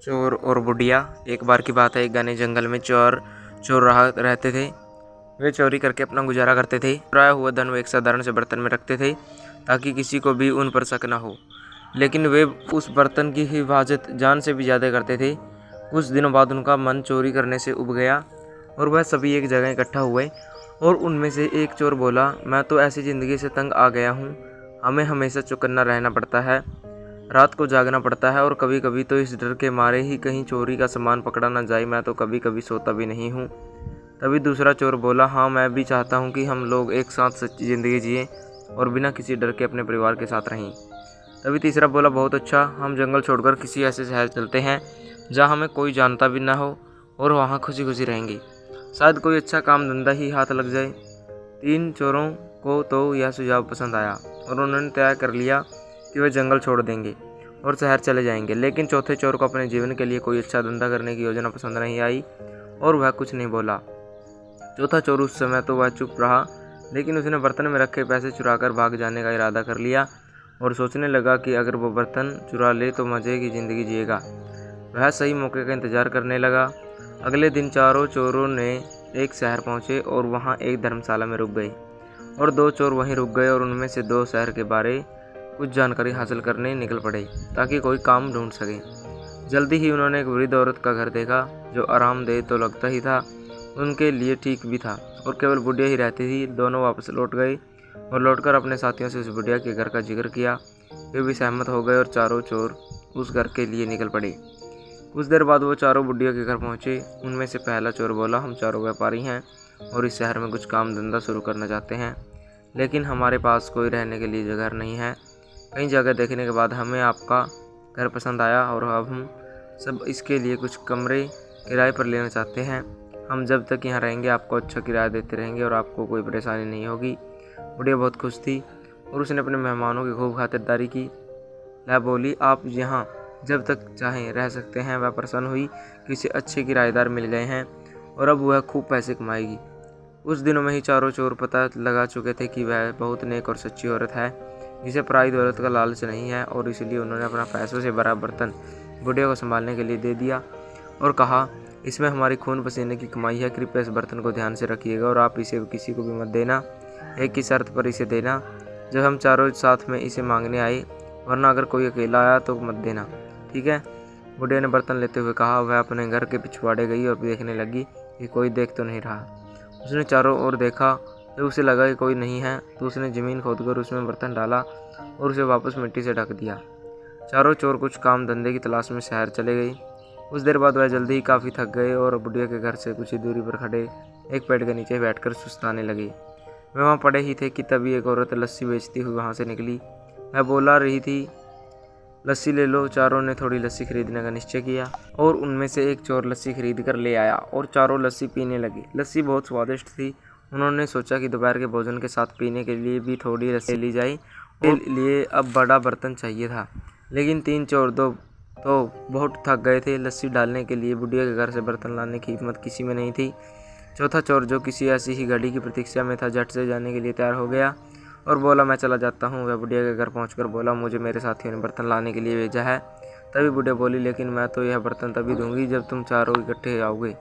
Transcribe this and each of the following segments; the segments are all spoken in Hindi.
चोर और बुढ़िया। एक बार की बात है, एक घने जंगल में चोर रहते थे। वे चोरी करके अपना गुजारा करते थे। चुराया हुआ धन वो एक साधारण से बर्तन में रखते थे ताकि किसी को भी उन पर शक न हो। लेकिन वे उस बर्तन की हिफाजत जान से भी ज़्यादा करते थे। कुछ दिनों बाद उनका मन चोरी करने से उब गया और वह सभी एक जगह इकट्ठा हुए। और उनमें से एक चोर बोला, मैं तो ऐसी ज़िंदगी से तंग आ गया हूँ। हमें हमेशा चौकन्ना रहना पड़ता है, रात को जागना पड़ता है और कभी कभी तो इस डर के मारे ही कहीं चोरी का सामान पकड़ा ना जाए, मैं तो कभी कभी सोता भी नहीं हूँ। तभी दूसरा चोर बोला, हाँ मैं भी चाहता हूँ कि हम लोग एक साथ सच्ची ज़िंदगी जिए और बिना किसी डर के अपने परिवार के साथ रहें। तभी तीसरा बोला, बहुत अच्छा, हम जंगल छोड़कर किसी ऐसे शहर चलते हैं जहाँ हमें कोई जानता भी ना हो और वहाँ खुशी खुशी रहेंगे। शायद कोई अच्छा काम धंधा ही हाथ लग जाए। तीन चोरों को तो यह सुझाव पसंद आया और उन्होंने तय कर लिया कि वे जंगल छोड़ देंगे और शहर चले जाएंगे। लेकिन चौथे चोर को अपने जीवन के लिए कोई अच्छा धंधा करने की योजना पसंद नहीं आई और वह कुछ नहीं बोला। चौथा चोर उस समय तो वह चुप रहा, लेकिन उसने बर्तन में रखे पैसे चुराकर भाग जाने का इरादा कर लिया और सोचने लगा कि अगर वो बर्तन चुरा ले तो मज़े की ज़िंदगी जिएगा। वह सही मौके का इंतज़ार करने लगा। अगले दिन चारों चोरों ने एक शहर पहुंचे और वहां एक धर्मशाला में रुक गए और दो चोर वहीं रुक गए और उनमें से दो शहर के बारे कुछ जानकारी हासिल करने निकल पड़े ताकि कोई काम ढूंढ सके। जल्दी ही उन्होंने एक वृद्ध औरत का घर देखा जो आरामदेह तो लगता ही था, उनके लिए ठीक भी था और केवल बुढ़िया ही रहती थी। दोनों वापस लौट गए और लौटकर अपने साथियों से उस बुढ़िया के घर का जिक्र किया। वे भी सहमत हो गए और चारों चोर उस घर के लिए निकल पड़े। कुछ देर बाद वो चारों बुढ़िया के घर पहुंचे। उनमें से पहला चोर बोला, हम चारों व्यापारी हैं और इस शहर में कुछ काम धंधा शुरू करना चाहते हैं, लेकिन हमारे पास कोई रहने के लिए जगह नहीं है। कई जगह देखने के बाद हमें आपका घर पसंद आया और अब हम सब इसके लिए कुछ कमरे किराए पर लेना चाहते हैं। हम जब तक यहाँ रहेंगे आपको अच्छा किराया देते रहेंगे और आपको कोई परेशानी नहीं होगी। बुढ़िया बहुत खुश थी और उसने अपने मेहमानों की खूब खातिरदारी की। वह बोली, आप यहाँ जब तक चाहें रह सकते हैं। वह प्रसन्न हुई कि उसे अच्छे किराएदार मिल गए हैं और अब वह खूब पैसे कमाएगी। उस दिनों में ही चारों चोर पता लगा चुके थे कि वह बहुत नेक और सच्ची औरत है जिसे पराई दौलत का लालच नहीं है, और इसलिए उन्होंने अपना पैसों से भरा बर्तन बुढ़िया को संभालने के लिए दे दिया और कहा, इसमें हमारी खून पसीने की कमाई है, कृपया इस बर्तन को ध्यान से रखिएगा और आप इसे किसी को भी मत देना। एक ही शर्त पर इसे देना, जब हम चारों साथ में इसे मांगने आए, वरना अगर कोई अकेला आया तो मत देना, ठीक है। बुढ़िया ने बर्तन लेते हुए कहा। वह अपने घर के पिछवाड़े गई और देखने लगी कि कोई देख तो नहीं रहा। उसने चारों ओर देखा, जब उसे लगा कि कोई नहीं है तो उसने ज़मीन खोदकर उसमें बर्तन डाला और उसे वापस मिट्टी से ढक दिया। चारों चोर कुछ काम धंधे की तलाश में शहर चले गए। कुछ देर बाद वह जल्दी ही काफ़ी थक गए और बुढ़िया के घर से कुछ ही दूरी पर खड़े एक पेड़ के नीचे बैठकर सुस्ताने लगे। वे वहाँ पड़े ही थे कि तभी एक औरत लस्सी बेचती हुई वहाँ से निकली। वह बोला रही थी, लस्सी ले लो। चारों ने थोड़ी लस्सी खरीदने का निश्चय किया और उनमें से एक चोर लस्सी खरीद कर ले आया और चारों लस्सी पीने लगे। लस्सी बहुत स्वादिष्ट थी। उन्होंने सोचा कि दोपहर के भोजन के साथ पीने के लिए भी थोड़ी लस्सी ली जाए, इसके लिए अब बड़ा बर्तन चाहिए था। लेकिन तीन चोर तो बहुत थक गए थे। लस्सी डालने के लिए बुढ़िया के घर से बर्तन लाने की हिम्मत किसी में नहीं थी। चौथा चोर, जो किसी ऐसी ही घड़ी की प्रतीक्षा में था, झट से जाने के लिए तैयार हो गया और बोला, मैं चला जाता हूँ। वह बुढ़िया के घर पहुँचकर बोला, मुझे मेरे साथियों ने बर्तन लाने के लिए भेजा है। तभी बुढ़िया बोली, लेकिन मैं तो यह बर्तन तभी दूंगी जब तुम चारों इकट्ठे आओगे।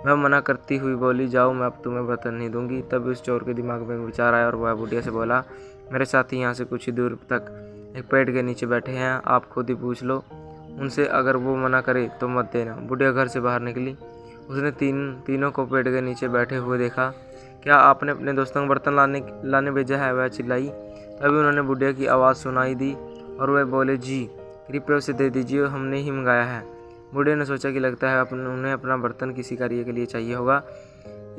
वह मना करती हुई बोली, जाओ, मैं अब तुम्हें बर्तन नहीं दूंगी। तभी उस चोर के दिमाग में विचार आया और वह बुढ़िया से बोला, मेरे साथी यहाँ से कुछ ही दूर तक एक पेड़ के नीचे बैठे हैं, आप खुद ही पूछ लो उनसे, अगर वो मना करे तो मत देना। बुढ़िया घर से बाहर निकली। उसने तीनों को पेड़ के नीचे बैठे हुए देखा। क्या आपने अपने दोस्तों को बर्तन लाने भेजा है? वह चिल्लाई। तभी उन्होंने बुढ़िया की आवाज़ सुनाई दी और वह बोले, जी कृपया उसे दे दीजिए, हमने ही मंगाया है। बुढ़िया ने सोचा कि लगता है उन्हें अपना बर्तन किसी कार्य के लिए चाहिए होगा,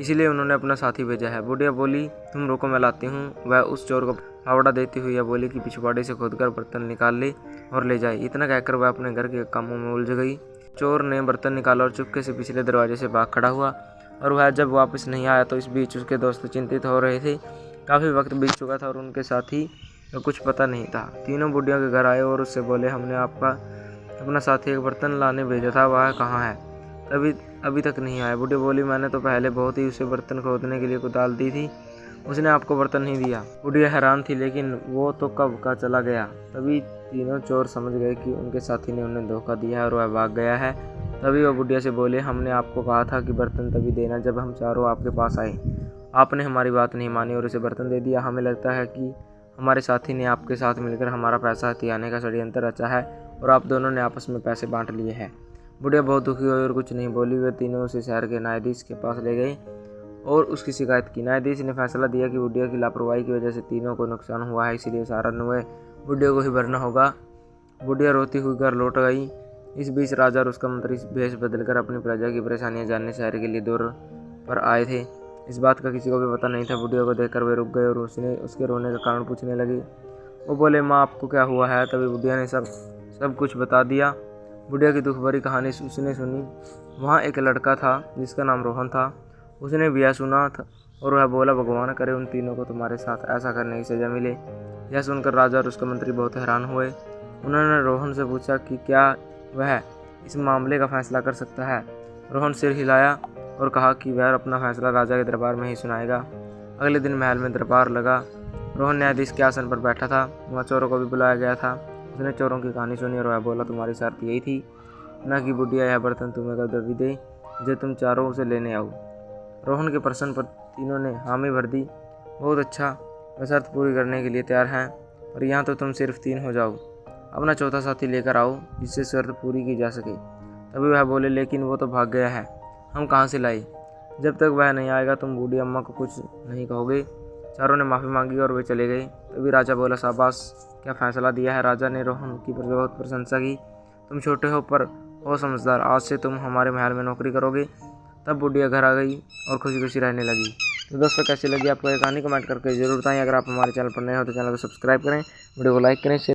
इसलिए उन्होंने अपना साथी भेजा है। बुढ़िया बोली, तुम रुको, मैं लाती हूँ। वह उस चोर को फावड़ा देती हुई यह बोली कि पिछवाड़े से खोदकर बर्तन निकाल ले और ले जाए। इतना कहकर वह अपने घर के कामों में उलझ गई। चोर ने बर्तन निकाला और चुपके से पिछले दरवाजे से भाग खड़ा हुआ और वह जब वापस नहीं आया तो इस बीच उसके दोस्त चिंतित हो रहे थे। काफ़ी वक्त बीत चुका था और उनके साथी को कुछ पता नहीं था। तीनों बुढ़िया के घर आए और उससे बोले, हमने अपना साथी एक बर्तन लाने भेजा था, वह कहाँ है? अभी तक नहीं आया। बुढ़िया बोली, मैंने तो पहले बहुत ही उसे बर्तन खोदने के लिए कुदाल दी थी, उसने आपको बर्तन नहीं दिया। बुढ़िया हैरान थी, लेकिन वो तो कब का चला गया। तभी तीनों चोर समझ गए कि उनके साथी ने उन्हें धोखा दिया है और वह भाग गया है। तभी वह बुढ़िया से बोले, हमने आपको कहा था कि बर्तन तभी देना जब हम चारों आपके पास आए। आपने हमारी बात नहीं मानी और उसे बर्तन दे दिया। हमें लगता है कि हमारे साथी ने आपके साथ मिलकर हमारा पैसा हथियाने का षड्यंत्र रचा है और आप दोनों ने आपस में पैसे बांट लिए हैं। बुढ़िया बहुत दुखी हुई और कुछ नहीं बोली। वे तीनों उसे शहर के न्यायाधीश के पास ले गए और उसकी शिकायत की। न्यायाधीश ने फैसला दिया कि बुढ़िया की लापरवाही की वजह से तीनों को नुकसान हुआ है, इसलिए सारा नुए बुढ़िया को ही भरना होगा। बुढ़िया रोती हुई घर लौट गई। इस बीच राजा और उसका मंत्री भेष बदलकर अपनी प्रजा की परेशानियां जानने शहर के लिए दौर पर आए थे। इस बात का किसी को भी पता नहीं था। बुढ़िया को देखकर वे रुक गए और उसके रोने का कारण पूछने लगे। वो बोले, माँ आपको क्या हुआ है? तभी बुढ़िया ने सब कुछ बता दिया। बुढ़िया की दुख भरी कहानी उसने सुनी। वहाँ एक लड़का था जिसका नाम रोहन था। उसने भी यह सुना था और वह बोला, भगवान करे उन तीनों को तुम्हारे साथ ऐसा करने की सजा मिले। यह सुनकर राजा और उसका मंत्री बहुत हैरान हुए। उन्होंने रोहन से पूछा कि क्या वह इस मामले का फैसला कर सकता है। रोहन सिर हिलाया और कहा कि वह अपना फैसला राजा के दरबार में ही सुनाएगा। अगले दिन महल में दरबार लगा। रोहन न्यायाधीश के आसन पर बैठा था। वहाँ चोरों को भी बुलाया गया था। उसने चोरों की कहानी सुनी और वह बोला, तुम्हारी शर्त यही थी न कि बुढ़िया यह बर्तन तुम्हें कभी दे जो तुम चारों उसे लेने आओ। रोहन के प्रश्न पर तीनों ने हामी भर दी। बहुत अच्छा, वह शर्त पूरी करने के लिए तैयार हैं, और यहाँ तो तुम सिर्फ 3 हो जाओ। अपना चौथा साथी लेकर आओ जिससे शर्त पूरी की जा सके। तभी वह बोले, लेकिन वो तो भाग गया है, हम कहाँ से लाए? जब तक वह नहीं आएगा तुम बूढ़ी अम्मा को कुछ नहीं कहोगे। चारों ने माफ़ी मांगी और वे चले गए। तभी राजा बोला, शाबाश, क्या फैसला दिया है। राजा ने रोहन की बहुत प्रशंसा की। तुम छोटे हो पर हो समझदार, आज से तुम हमारे महल में नौकरी करोगे। तब बुढ़िया घर आ गई और खुशी खुशी रहने लगी। तो दोस्तों, कैसी लगी आपको ये कहानी? कमेंट करके जरूर बताएं। अगर आप हमारे चैनल पर नए हो तो चैनल को सब्सक्राइब करें, वीडियो को लाइक करें, शेयर